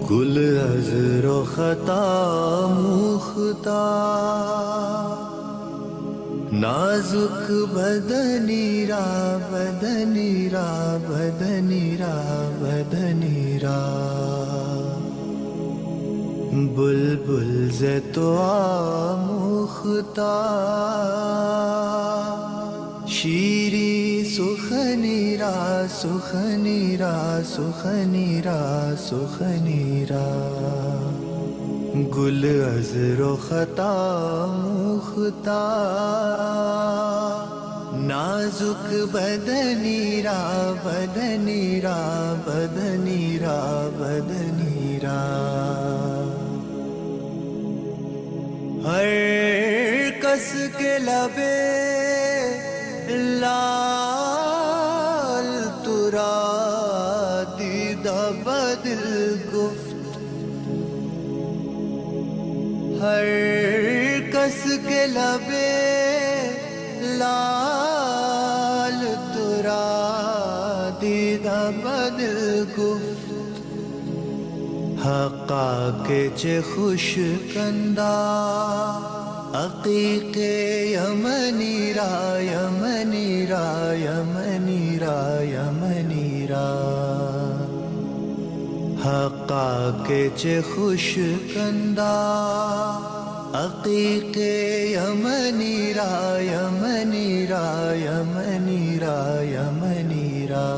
گل عذر و خطا موختہ نازک بدنی را بدنی را بدنی را بدنی را بلبل ز تو آموختہ شیری سخنی را سخنی را سخنی را سخنی را گل عذر و خطا موختہ نازک بدنی را بدنی را بدنی را بدنی را ہر کس کے لبے لال ترا دیدہ بدل گفت ہر کس کے لبے لال ترا دیدہ بدل گفت حقا کے چے خوش کندہ عقیق یمنی را یمنی را یمنی را یمنی را حقا کے چے خوش کندہ عقیق یمنی را یمنی را یمنی را یمنی را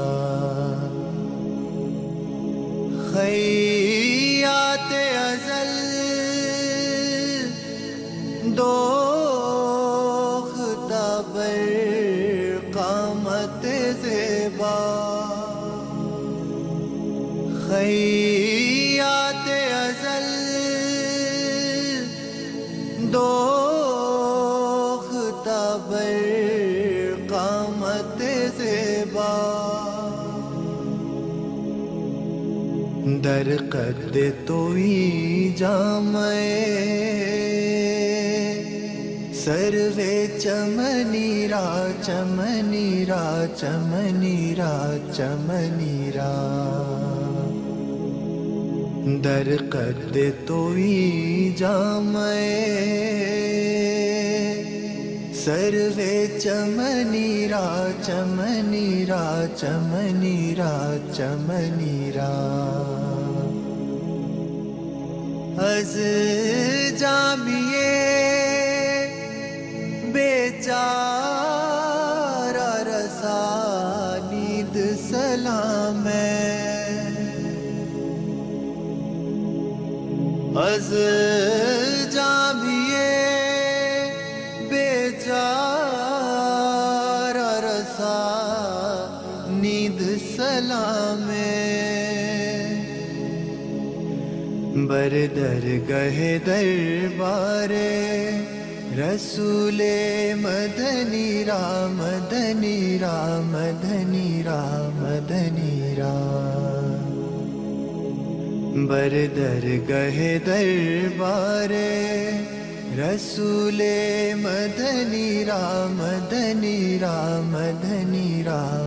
خیات ازل دوختہ بر قامت زیبا خیات ازل دوختہ بر قامت زیبا در قد توئی جامعے سروے چمنی را چمنی را چمنی را چمنی را در قد توئی جامعے سروے چمنی را چمنی را چمنی را چمنی را از جامیے بیچارہ رسانید سلام از جامیے بیچارہ رسانید سلام بر درگہ دربار رسول مدنی را مدنی را مدنی را مدنی را بر درگہ دربار رسول مدنی را مدنی را مدنی را